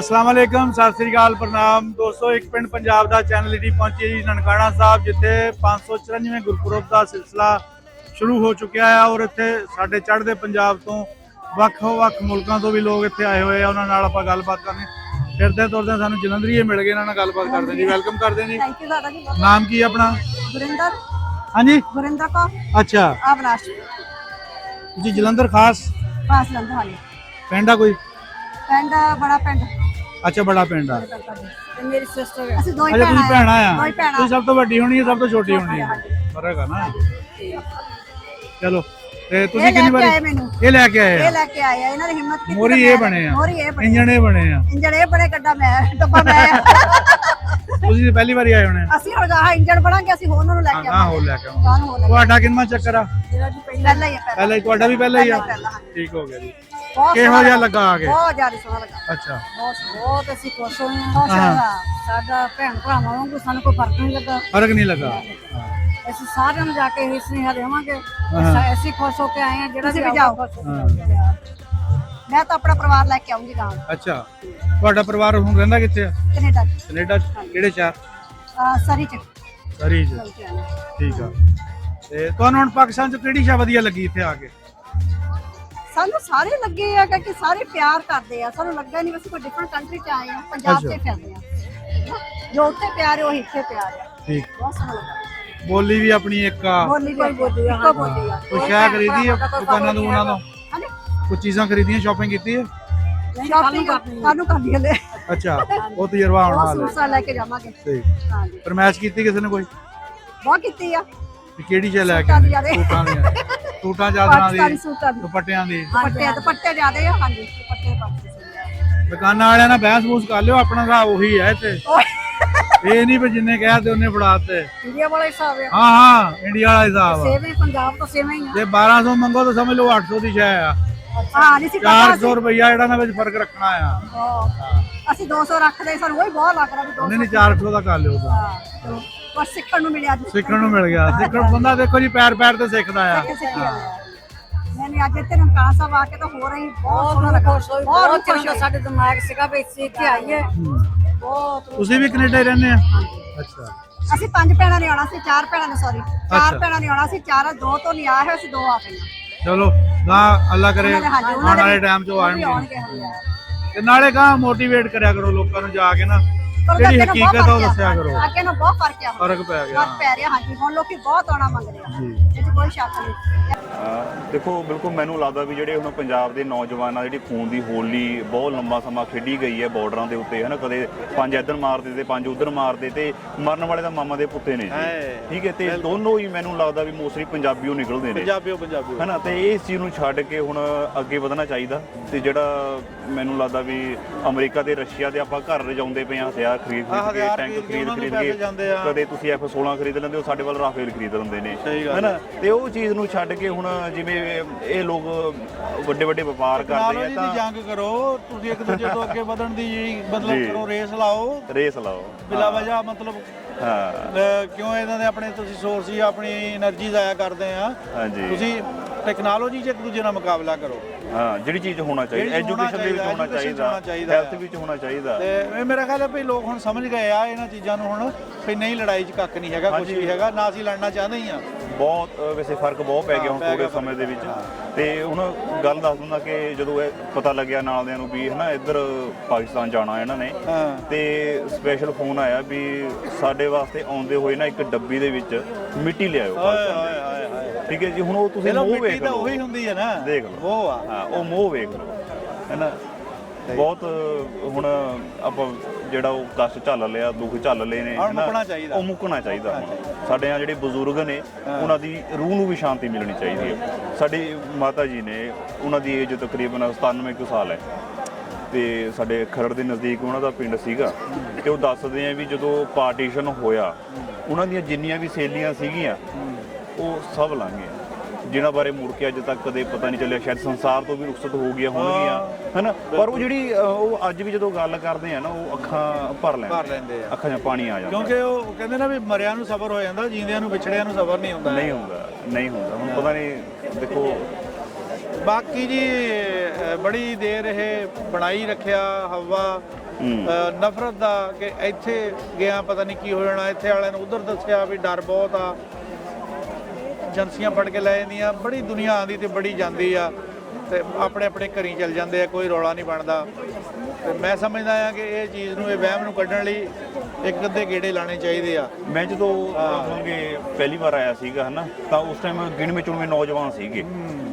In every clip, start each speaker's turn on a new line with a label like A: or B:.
A: अस्सलाम वालेकुम, सत श्री अकाल, प्रणाम दोस्तों। एक पिंड पंजाब का चैनल डी पहुंची जी ननकाना साहब, जिथे 594 गुरपुरब का सिलसिला शुरू हो चुका है और इतने साढ़े चढ़ते पंजाब तो ਵੱਖ मुल्कों तो भी लोग इतने आए हुए हैं। उन्होंने नाल आपां गलबात करनी, फिरदे तुरदे सानूं जलंधरी मिल गए, इन्होंने गलबात करते हैं जी। वेलकम करते हैं जी। नाम की अपना?
B: गुरिंदर।
A: हाँ जी,
B: गुरिंदर को।
A: अच्छा
B: अविनाश
A: जी, जलंधर खास
B: पास जलंधर वाली
A: पिंड आ कोई?
B: पिंड बड़ा पिंड।
A: अच्छा, बड़ा पिंड आ।
B: ते मेरी सिस्टर है। ਅਸੀਂ ਦੋ ਹੀ
A: अच्छा, तुसीं भैणां आ?
B: ਦੋ ਹੀ ਭੈਣਾਂ।
A: तुसीं सब तो वड्डी होनी है, सब तो छोटी होनी है, फर्क है ना। चलो, ते तुसीं कितनी बारी ये लेके आए?
B: ਇਹ ਲੈ ਕੇ ਆਏ ਆ, ਇਹਨਾਂ ਦੀ ਹਿੰਮਤ ਕੀਤੀ।
A: मोरी ये बने आ,
B: ਮੋਰੀ ਇਹ ਬਣੇ,
A: इंजन ये बने आ।
B: ਇੰਜਣ ਇਹ ਬਣੇ, ਗੱਡਾ ਮੈਂ, ਡੱਬਾ ਮੈਂ।
A: तुसीं पहली बारी आए होने?
B: ਅਸੀਂ ਹੁਣ ਗਾਹ ਇੰਜਣ ਬਣਾਂਗੇ, ਅਸੀਂ ਹੋਰ ਨੂੰ ਲੈ ਕੇ
A: हाँ, हो लेके आऊं।
B: ਗਾਹ ਨੂੰ ਹੋਰ ਲੈ
A: ਤੁਹਾਡਾ ਕਿੰਨਾ ਚੱਕਰ ਆ?
B: ਜਿਹੜਾ ਜੀ ਪਹਿਲਾਂ ਹੀ ਹੈ।
A: ਪਹਿਲਾਂ ਹੀ ਤੁਹਾਡਾ ਵੀ ਪਹਿਲਾਂ ਹੀ ਆ?
B: ਪਹਿਲਾਂ, ਹਾਂਜੀ।
A: ਠੀਕ ਹੋ ਗਿਆ ਜੀ।
B: ਬਹੁਤ
A: ਕਿਹੋ
B: ਸੋਹਣਾ
A: ਜਿਹਾ ਲੱਗਾ ਆ ਕੇ?
B: ਬਹੁਤ ਜ਼ਿਆਦਾ ਸੋਹਣਾ ਲੱਗਾ।
A: ਅੱਛਾ,
B: ਬਹੁਤ ਅਸੀਂ ਖੁਸ਼ ਹੋਏ ਹਾਂ। ਸਾਡਾ ਭੈਣ ਭਰਾਵਾਂ ਵਾਂਗੂ ਸਾਨੂੰ ਕੋਈ ਫਰਕ ਨਹੀਂ ਲੱਗਾ।
A: ਫਰਕ ਨਹੀਂ ਲੱਗਾ।
B: ਅਸੀਂ ਸਾਰਿਆਂ ਨੂੰ ਜਾ ਕੇ ਇਹ ਸੁਨੇਹਾ ਦੇਵਾਂਗੇ, ਅਸੀਂ ਖੁਸ਼ ਹੋ ਕੇ ਆਏ ਹਾਂ। ਜਿਹੜਾ ਵੀ ਜਾਓ, ਮੈਂ ਤਾਂ ਆਪਣਾ ਪਰਿਵਾਰ ਲੈ ਕੇ ਆਉਂਗੀ ਗਾਂ।
A: ਅੱਛਾ, ਤੁਹਾਡਾ ਪਰਿਵਾਰ ਹੁਣ ਰਹਿੰਦਾ ਕਿੱਥੇ ਆ?
B: ਕੈਨੇਡਾ।
A: ਕੈਨੇਡਾ ਕਿਹੜੇ ਸ਼ਹਿਰ?
B: ਸਰੀ ਚ।
A: ਸਰੀ ਚ, ਠੀਕ ਆ। ਤੇ ਤੁਹਾਨੂੰ ਹੁਣ ਪਾਕਿਸਤਾਨ ਚ ਕਿਹੜੀ ਸ਼ਾ ਵਧੀਆ ਲੱਗੀ ਇੱਥੇ ਆ ਕੇ?
B: ਸਾਨੂੰ ਸਾਰੇ ਲੱਗੇ ਆ ਕਿ ਸਾਰੇ ਪਿਆਰ ਕਰਦੇ ਆ। ਸਾਨੂੰ ਲੱਗਾ ਨਹੀਂ ਅਸੀਂ ਕੋਈ ਡਿਫਰੈਂਟ ਕੰਟਰੀ ਚ ਆਏ ਆ, ਪੰਜਾਬ ਤੇ ਫਿਰਦੇ ਆ। ਜੋ ਉੱਥੇ ਪਿਆਰ ਹੈ ਉਹ ਇੱਥੇ ਪਿਆਰ ਹੈ।
A: ਠੀਕ।
B: ਬਹੁਤ ਸੋਹਣਾ ਲੱਗਾ।
A: ਬੋਲੀ ਵੀ ਆਪਣੀ ਇੱਕ ਆ?
B: ਬੋਲੀ ਵੀ ਬੋਲੀ ਆ, ਬੋਲੀ ਆ।
A: ਕੁਛ ਸ਼ੈ ਖਰੀਦੀ ਆ ਦੁਕਾਨਾਂ ਤੋਂ ਉਹਨਾਂ ਤੋਂ?
B: ਹਾਂਜੀ,
A: ਕੁਝ ਚੀਜ਼ਾਂ ਖਰੀਦੀਆਂ, ਸ਼ਾਪਿੰਗ ਕੀਤੀ ਹੈ?
B: ਸ਼ਾਪਿੰਗ ਸਾਨੂੰ ਕਰਨੀ ਹਲੇ।
A: ਅੱਛਾ, ਉਹ ਤਜਰਬਾ ਆਉਣ ਵਾਲਾ ਹੈ।
B: ਸੂਟਾਂ ਲੈ ਕੇ ਜਾਵਾਂਗੇ।
A: ਠੀਕ।
B: ਹਾਂਜੀ,
A: ਫਰਮਾਇਸ਼ ਕੀਤੀ ਕਿਸੇ ਨੇ ਕੋਈ?
B: ਬਹੁਤ ਕੀਤੀ ਆ।
A: ਵੀ ਕਿਹੜੀ ਸ਼ੈ ਲੈ ਕੇ?
B: ਸੂਟਾਂ ਦੀਆਂ।
A: ਸੂਟਾਂ ਚਾਦਰਾਂ ਦੀ,
B: ਪਾਕਿਸਤਾਨੀ ਸੂਟਾਂ ਦੀ,
A: ਦੁਪੱਟਿਆਂ ਦੀ।
B: ਦੁਪੱਟੇ ਜ਼ਿਆਦੇ ਆ। ਹਾਂਜੀ, ਦੁਪੱਟੇ ਪਾਕਿਸਤਾਨੀ।
A: ਦੁਕਾਨਾਂ ਵਾਲਿਆਂ ਨਾਲ ਬਹਿਸ ਬੂਸ ਕਰ ਲਿਓ, ਆਪਣਾ ਹਿਸਾਬ ਉਹੀ ਹੈ ਇੱਥੇ। ਇਹ ਨਹੀਂ ਵੀ ਜਿੰਨੇ ਕਹਿ ਤੇ ਉਹਨੇ ਫੜਾਤੇ।
B: ਇੰਡੀਆ ਵਾਲਾ ਹਿਸਾਬ ਹੈ।
A: ਹਾਂ, ਇੰਡੀਆ ਵਾਲਾ ਹਿਸਾਬ ਆ।
B: ਸੇਮ ਹੀ ਪੰਜਾਬ ਤੋਂ ਸੇਮ ਹੀ ਆ।
A: ਜੇ 1200 ਮੰਗੋ ਤਾਂ ਸਮਝ ਲਓ 800 ਦੀ ਸ਼ੈ ਆ।
B: ਹਾਂ, ਨਹੀਂ ਸੀ ਪਤਾ।
A: 400 ਰੁਪਈਆ ਜਿਹੜਾ ਨਾ ਵਿੱਚ ਫਰਕ ਰੱਖਣਾ ਆ।
B: ਅਸੀਂ 200 ਰੱਖਦੇ, ਸਾਨੂੰ ਉਹੀ ਬਹੁਤ ਲੱਗ ਰਿਹਾ ਵੀ 200।
A: ਨਹੀਂ 400 ਦਾ ਕਰ ਲਿਓ ਤਾਂ।
B: ਚਲੋ, ਬਸ ਸਿੱਖਣ ਨੂੰ ਮਿਲਿਆ।
A: ਸਿੱਖਣ ਨੂੰ ਮਿਲ ਗਿਆ। ਸਿੱਖਣ ਬੰਦਾ ਦੇਖੋ ਜੀ ਪੈਰ ਪੈਰ ਤੇ ਸਿੱਖਦਾ ਆ।
B: ਨਹੀਂ, ਅੱਜ ਇੱਥੇ ਨਨਕਾਣਾ ਸਾਹਿਬ ਆ ਕੇ ਤਾਂ ਹੋ ਰਹੀ ਬਹੁਤ ਸੋਹਣਾ ਲੱਗਾ। ਬਹੁਤ ਚੰਗਾ ਸਾਡੇ ਦਿਮਾਗ ਸੀਗਾ ਵੀ ਇੱਥੇ ਆਈਏ। ਬਹੁਤ।
A: ਤੁਸੀਂ ਵੀ ਕੈਨੇਡਾ ਹੀ ਰਹਿੰਦੇ ਆ? ਅੱਛਾ।
B: ਅਸੀਂ 5 ਭੈਣਾਂ ਨੇ ਆਉਣਾ ਸੀ, 4 ਭੈਣਾਂ ਨੇ, ਸੌਰੀ 4 ਭੈਣਾਂ ਨੇ ਆਉਣਾ ਸੀ। 2 ਤੋਂ ਨਹੀਂ ਆਏ, ਅਸੀਂ 2 ਆ ਗਈਆਂ।
A: ਚਲੋ, ਗਾਂ ਅੱਲਾ ਕਰੇ ਆਉਣ ਵਾਲੇ ਟਾਈਮ 'ਚ ਆਉਣਗੇ। ਤੇ ਨਾਲੇ ਗਾਂ ਮੋਟੀਵੇਟ ਕਰਿਆ ਕਰੋ ਲੋਕਾਂ ਨੂੰ, ਜਾ ਕੇ ਨਾ ਜਿਹੜੀ ਹਕੀਕਤ ਆ ਉਹ ਦੱਸਿਆ ਕਰੋ।
B: ਅੱਗੇ ਨੂੰ ਬਹੁਤ ਫਰਕ ਆ,
A: ਫਰਕ ਪੈ ਗਿਆ।
B: ਫਰਕ ਪੈ ਰਿਹਾ। ਹਾਂਜੀ, ਹੁਣ ਲੋਕੀ ਬਹੁਤ ਆਉਣਾ ਮੰਗ ਰਹੇ ਆ, ਇਹ 'ਚ ਕੋਈ ਸ਼ੱਕ ਨਹੀਂ।
C: ਦੇਖੋ, ਬਿਲਕੁਲ ਮੈਨੂੰ ਲੱਗਦਾ ਵੀ ਜਿਹੜੇ ਹੁਣ ਪੰਜਾਬ ਦੇ ਨੌਜਵਾਨਾਂ ਜਿਹੜੀ ਖੂਨ ਦੀ ਹੋਲੀ ਬਹੁਤ ਲੰਬਾ ਸਮਾਂ ਖੇਡੀ ਗਈ ਹੈ ਬਾਰਡਰਾਂ ਦੇ ਉੱਤੇ, ਹੈ ਨਾ। ਕਦੇ 5 ਇੱਧਰ ਮਾਰਦੇ ਤੇ 5 ਉੱਧਰ ਮਾਰਦੇ, ਤੇ ਮਰਨ ਵਾਲੇ ਤਾਂ ਮਾਮਾ ਦੇ ਪੁੱਤੇ ਨੇ ਜੀ, ਠੀਕ ਹੈ। ਤੇ ਦੋਨੋਂ ਹੀ ਮੈਨੂੰ ਲੱਗਦਾ ਵੀ ਮੋਸਟਲੀ ਪੰਜਾਬੀਓ ਨਿਕਲਦੇ ਨੇ, ਪੰਜਾਬੀਓ, ਹੈ ਨਾ। ਤੇ ਇਸ ਚੀਜ਼ ਨੂੰ ਛੱਡ ਕੇ ਹੁਣ ਅੱਗੇ ਵਧਣਾ ਚਾਹੀਦਾ। ਤੇ ਜਿਹੜਾ ਮੈਨੂੰ ਲੱਗਦਾ ਵੀ ਅਮਰੀਕਾ ਤੇ ਰਸ਼ੀਆ ਤੇ ਆਪਾਂ ਘਰ ਰਜਾਉਂਦੇ ਪਏ ਆ, ਹਥਿਆਰ ਖਰੀਦ ਕੇ, ਟੈਂਕ ਖਰੀਦ ਕੇ, ਕਦੇ ਤੁਸੀਂ F-16 ਖਰੀਦ ਲੈਂਦੇ ਹੋ, ਸਾਡੇ ਵੱਲ ਰਾਫੇਲ ਖਰੀਦ ਲੈਂਦੇ ਨੇ, ਹੈ ਨਾ। ਤੇ ਉਹ ਚੀਜ਼ ਨੂੰ ਛੱਡ ਕੇ ਹੁਣ ਜਿਵੇਂ ਇਹ ਲੋਕ ਵੱਡੇ ਵੱਡੇ ਵਪਾਰ ਕਰਦੇ ਆ, ਤਾਂ
A: ਜੰਗ ਕਰੋ ਤੁਸੀਂ, ਇੱਕ ਦੂਜੇ ਤੋਂ ਅੱਗੇ ਵਧਣ ਦੀ ਮਤਲਬ ਕਰੋ, ਰੇਸ ਲਾਓ ਬਿਲਾ ਵਜ੍ਹਾ। ਮਤਲਬ ਕਿਉਂ ਇਹਨਾਂ ਦੇ ਆਪਣੇ ਤੁਸੀਂ ਸੋਰਸ ਹੀ ਆਪਣੀ એનર્ਜੀ ਜ਼ਾਇਆ ਕਰਦੇ ਆ। ਤੁਸੀਂ ਟੈਕਨੋਲੋਜੀ 'ਚ ਇੱਕ ਦੂਜੇ ਨਾਲ ਮੁਕਾਬਲਾ ਕਰੋ।
C: ਹਾਂ, ਜਿਹੜੀ ਚੀਜ਼ ਹੋਣਾ ਚਾਹੀਦਾ, ਐਜੂਕੇਸ਼ਨ ਦੇ ਵਿੱਚ ਹੋਣਾ ਚਾਹੀਦਾ, ਹੈਲਥ ਵਿੱਚ ਹੋਣਾ ਚਾਹੀਦਾ।
A: ਤੇ ਮੇਰਾ ਖਿਆਲ ਹੈ ਵੀ ਲੋਕ ਹੁਣ ਸਮਝ ਗਏ ਆ ਇਹਨਾਂ ਚੀਜ਼ਾਂ ਨੂੰ ਹੁਣ, ਵੀ ਨਹੀਂ ਲੜਾਈ 'ਚ ਕੱਖ ਨਹੀਂ ਹੈਗਾ, ਕੁਝ ਵੀ ਹੈਗਾ ਨਾ, ਅਸੀਂ ਲੜਨਾ ਚਾਹੁੰਦੇ ਹੀ ਆ।
C: ਬਹੁਤ ਵੈਸੇ ਫਰਕ ਬਹੁਤ ਪੈ ਗਿਆ ਹੁਣ ਥੋੜੇ ਸਮੇਂ ਦੇ ਵਿੱਚ। ਤੇ ਹੁਣ ਗੱਲ ਦੱਸ ਦਿੰਦਾ ਕਿ ਜਦੋਂ ਇਹ ਪਤਾ ਲੱਗਿਆ ਨਾਲਦਿਆਂ ਨੂੰ ਵੀ, ਹੈ ਨਾ, ਇੱਧਰ ਪਾਕਿਸਤਾਨ ਜਾਣਾ ਇਹਨਾਂ ਨੇ, ਤੇ ਸਪੈਸ਼ਲ ਫੋਨ ਆਇਆ ਵੀ ਸਾਡੇ ਵਾਸਤੇ ਆਉਂਦੇ ਹੋਏ ਨਾ ਇੱਕ ਡੱਬੀ ਦੇ ਵਿੱਚ ਮਿੱਟੀ ਲਿਆਇਓ। ਠੀਕ ਹੈ ਜੀ। ਹੁਣ ਉਹ ਤੁਸੀਂ ਮੋਹ ਵੇਖ ਲਓ, ਉਹੀ ਹੁੰਦੀ ਹੈ ਨਾ, ਦੇਖ ਲਓ ਉਹ ਆ। ਹਾਂ, ਉਹ ਮੋਹ ਵੇਖ ਲਓ, ਹੈ ਨਾ। ਬਹੁਤ ਹੁਣ ਆਪਾਂ ਜਿਹੜਾ ਉਹ ਕਸ਼ਟ ਝੱਲ ਲਿਆ, ਦੁੱਖ ਝੱਲ ਲਏ ਨੇ, ਉਹ ਮੁੱਕਣਾ ਚਾਹੀਦਾ। ਸਾਡੇ ਆ ਜਿਹੜੇ ਬਜ਼ੁਰਗ ਨੇ, ਉਹਨਾਂ ਦੀ ਰੂਹ ਨੂੰ ਵੀ ਸ਼ਾਂਤੀ ਮਿਲਣੀ ਚਾਹੀਦੀ ਹੈ। ਸਾਡੀ ਮਾਤਾ ਜੀ ਨੇ, ਉਹਨਾਂ ਦੀ ਏਜ ਤਕਰੀਬਨ 97 ਕੁ ਸਾਲ ਹੈ, ਤੇ ਸਾਡੇ ਖਰੜ ਦੇ ਨਜ਼ਦੀਕ ਉਹਨਾਂ ਦਾ ਪਿੰਡ ਸੀਗਾ। ਤੇ ਉਹ ਦੱਸਦੇ ਆ ਵੀ ਜਦੋਂ ਪਾਰਟੀਸ਼ਨ ਹੋਇਆ, ਉਹਨਾਂ ਦੀਆਂ ਜਿੰਨੀਆਂ ਵੀ ਸਹੇਲੀਆਂ ਸੀਗੀਆਂ ਉਹ ਸਭ ਲੰਘ ਗਈਆਂ, ਜਿਨ੍ਹਾਂ ਬਾਰੇ ਮੁੜ ਕੇ ਅੱਜ ਤੱਕ ਕਦੇ ਪਤਾ ਨਹੀਂ ਚੱਲਿਆ। ਸ਼ਾਇਦ ਸੰਸਾਰ ਤੋਂ ਵੀ ਰੁਖਸਤ ਹੋ ਗਈਆਂ ਹੋਣਗੀਆਂ, ਹੈ ਨਾ। ਪਰ ਉਹ ਜਿਹੜੀ ਉਹ ਅੱਜ ਵੀ ਜਦੋਂ ਗੱਲ ਕਰਦੇ ਆ ਨਾ, ਉਹ ਅੱਖਾਂ ਭਰ ਲੈਂਦੇ ਆ, ਅੱਖਾਂ 'ਚ ਪਾਣੀ ਆ ਜਾਂਦਾ।
A: ਕਿਉਂਕਿ ਉਹ ਕਹਿੰਦੇ ਨਾ ਵੀ ਮਰਿਆਂ ਨੂੰ ਸਬਰ ਹੋ ਜਾਂਦਾ, ਜੀਂਦਿਆਂ ਨੂੰ ਵਿਛੜਿਆਂ ਨੂੰ ਸਬਰ ਨਹੀਂ ਹੁੰਦਾ।
C: ਨਹੀਂ ਹੁੰਦਾ। ਹੁਣ ਪਤਾ ਨਹੀਂ, ਦੇਖੋ
A: ਬਾਕੀ ਜੀ ਬੜੀ ਦੇਰ ਇਹ ਬਣਾਈ ਰੱਖਿਆ ਹਵਾ ਨਫ਼ਰਤ ਦਾ ਕਿ ਇੱਥੇ ਗਿਆ ਪਤਾ ਨਹੀਂ ਕੀ ਹੋ ਜਾਣਾ, ਇੱਥੇ ਵਾਲਿਆਂ ਨੂੰ ਉਧਰ ਦੱਸਿਆ ਵੀ ਡਰ ਬਹੁਤ ਆ, ਏਜੰਸੀਆਂ ਫੜ ਕੇ ਲੈ ਜਾਂਦੀਆਂ, ਬੜੀ ਦੁਨੀਆ ਆਉਂਦੀ ਤੇ ਬੜੀ ਜਾਂਦੀ ਆ ਤੇ ਆਪਣੇ ਆਪਣੇ ਘਰੀ ਚਲ ਜਾਂਦੇ ਆ, ਕੋਈ ਰੌਲਾ ਨਹੀਂ ਬਣਦਾ। ਤੇ ਮੈਂ ਸਮਝਦਾ ਆ ਕਿ ਇਹ ਚੀਜ਼ ਨੂੰ, ਇਹ ਵਹਿਮ ਨੂੰ ਕੱਢਣ ਲਈ ਇੱਕ ਅੱਧੇ ਗੇੜੇ ਲਾਣੇ ਚਾਹੀਦੇ ਆ।
C: ਮੈਂ ਜਦੋਂ ਕਿ ਪਹਿਲੀ ਵਾਰ ਆਇਆ ਸੀਗਾ ਹਨਾ, ਤਾਂ ਉਸ ਟਾਈਮ ਗਿਣਵੇਂ ਚੁਣਵੇਂ ਨੌਜਵਾਨ ਸੀਗੇ,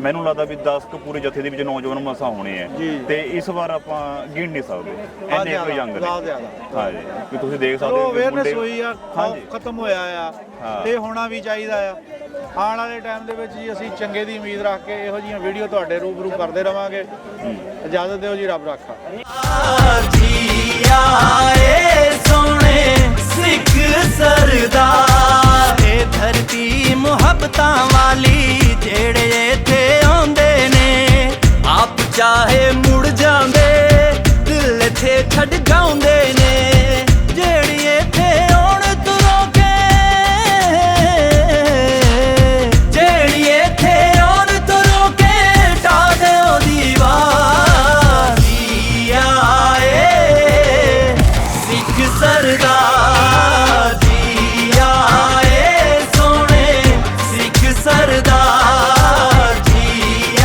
C: ਮੈਨੂੰ ਲੱਗਦਾ ਵੀ 10 ਕੁ ਪੂਰੇ ਜਥੇ ਦੇ ਵਿੱਚ ਨੌਜਵਾਨ ਮਸਾਂ ਹੋਣੇ ਆ, ਤੇ ਇਸ ਵਾਰ ਆਪਾਂ ਗਿਣ ਨਹੀਂ ਸਕਦੇ ਇੰਨੇ ਕੁ ਯੰਗ ਨੇ। ਹਾਂਜੀ, ਵੀ ਤੁਸੀਂ ਦੇਖ ਸਕਦੇ ਹੋ
A: ਅਵੇਅਰਨੈਸ ਹੋਈ ਆ, ਖਤਮ ਹੋਇਆ ਆ, ਤੇ ਹੋਣਾ ਵੀ ਚਾਹੀਦਾ ਆ। ਆਉਣ ਵਾਲੇ ਟਾਈਮ ਦੇ ਵਿੱਚ ਜੀ ਅਸੀਂ ਚੰਗੇ ਦੀ ਉਮੀਦ ਰੱਖ ਕੇ ਇਹੋ ਜਿਹੀਆਂ ਵੀਡੀਓ ਤੁਹਾਡੇ ਰੂਬਰੂ ਕਰਦੇ ਰਵਾਂਗੇ। ਇਜਾਜ਼ਤ ਦਿਓ ਜੀ, ਰੱਬ ਰਾਖਾ।
D: ਜੀ ਆਏ ਸੋਹਣੇ ਸਿੱਖ ਸਰਦਾਰ, ਇਹ ਧਰਤੀ ਮੁਹੱਬਤਾਂ ਵਾਲੀ, ਜਿਹੜੇ ਇੱਥੇ ਆਉਂਦੇ ਨੇ ਆਪ ਚਾਹੇ ਮੁੜ ਜਾਂਦੇ, ਦਿਲ ਇੱਥੇ ਛੱਡ ਜਾਉਂਦੇ ਨੇ, ਜਿਹੜੀ ਇੱਥੇ ਆਉਣ ਤੁਰੋਂ ਕੇ, ਜਿਹੜੀ ਇੱਥੇ ਆਉਣ ਤੁਰੋਂ ਕੇ ਢਾ ਦਿਓ ਦੀਵਾਰ। ਜੀ ਆਏ ਸਿੱਖ ਸਰਦਾਰ, ਜੀ ਆਏ ਸੋਹਣੇ ਸਿੱਖ ਸਰਦਾਰ, ਜੀ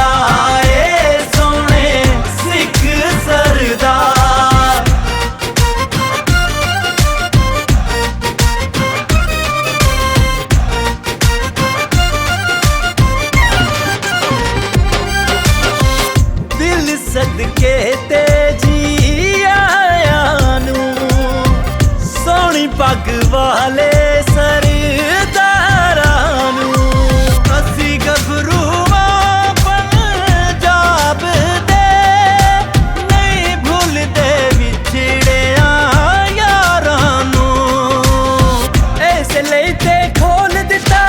D: ਆਏ ਸੋਹਣੇ ਸਿੱਖ ਸਰਦਾਰ। ਦਿਲ ਸਦਕੇ ਤੇ ਜੀ ਆਇਆਂ ਨੂੰ, ਸੋਹਣੀ ਪੱਗ ਵਾਲੇ ਸਰਦਾਰਾਂ ਨੂੰ, ਅਸੀਂ ਗੱਭਰੂਆਂ ਪੰਜਾਬ ਦੇ, ਨਹੀਂ ਭੁੱਲਦੇ ਵਿਛੜਿਆਂ ਯਾਰਾਂ ਨੂੰ, ਇਸ ਲਈ ਤੇ ਖੋਲ ਦਿੱਤਾ,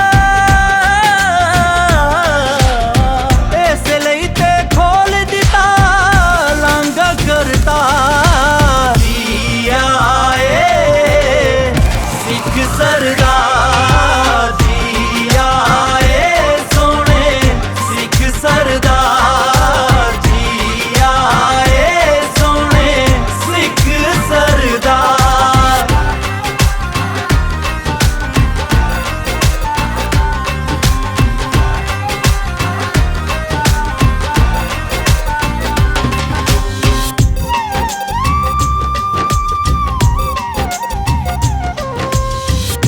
D: ਇਸ ਲਈ ਤੇ ਖੋਲ ਦਿੱਤਾ ਲਾਂਘਾ ਕਰਤਾ। ਜੀ ਆਏ ਸਿੱਖ ਸਰਦਾਰ, ਜੀ ਆਏ ਸੋਹਣੇ ਸਿੱਖ ਸਰਦਾਰ, ਜੀ ਆਏ ਸੋਹਣੇ ਸਿੱਖ ਸਰਦਾਰ।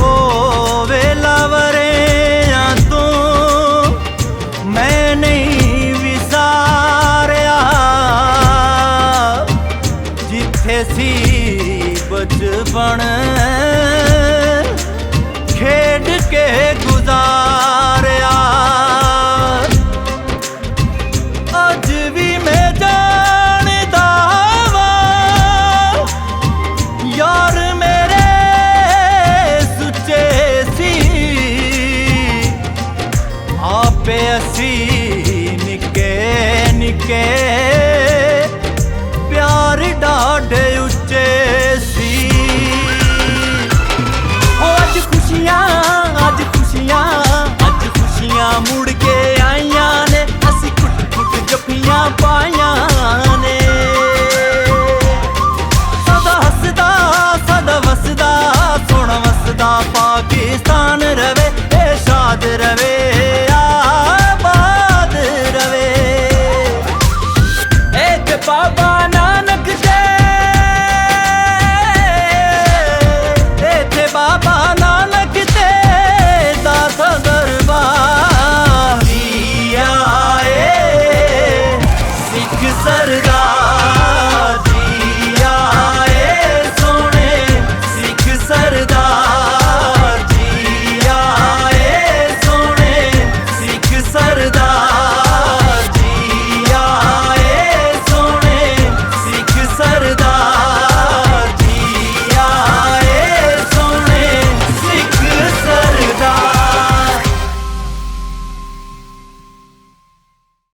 D: ਓ ਵੇਲਾਵਰਿਆਂ ਤੋਂ ਮੈਂ ਨਹੀਂ ਵਿਸਾਰਿਆ, ਜਿੱਥੇ ਸੀ ਬਚਪਨ ਖੇਡ ਕੇ ਗੁਜ਼ਾਰਿਆ, ਅੱਜ ਵੀ ਮੈਂ ਜਾਣਦਾ ਵਾਂ ਯਾਰ ਮੇਰੇ ਸੁੱਚੇ ਸੀ, ਆਪੇ ਅਸੀਂ ਨਿੱਕੇ ਨਿੱਕੇ ਪਿਆਰ ਡਾਢੇ ਉੱਚੇ ਸੀ। ਹੋ ਅੱਜ ਖੁਸ਼ੀਆਂ, ਅੱਜ ਖੁਸ਼ੀਆਂ, ਅੱਜ ਖੁਸ਼ੀਆਂ ਮੁੜ ਕੇ ਆਈਆਂ ਨੇ, ਅਸੀਂ ਕੁੱਟ ਕੁੱਟ ਜੱਫੀਆਂ ਪਾਈਆਂ ਨੇ, ਸਦਾ ਹੱਸਦਾ ਸਦਾ ਵਸਦਾ, ਸੋਹਣਾ ਵਸਦਾ ਪਾਕਿਸਤਾਨ ਰਵੇ, ਇਹ ਸ਼ਾਦ ਰਵੇ ਆਬਾਦ ਰਵੇ। ਇੱਥੇ ਬਾਬਾ ਨਾਨਕ ਦੇ, ਇੱਥੇ ਬਾਬਾ ਨਾਨਕ ਦੇ ਦਾਤਾ ਦਰਬਾਰ। ਜੀ ਆਏ ਸਿੱਖ ਸਰਦਾਰ, ਜੀ ਆਏ ਸੋਹਣੇ ਸਿੱਖ ਸਰਦਾਰ।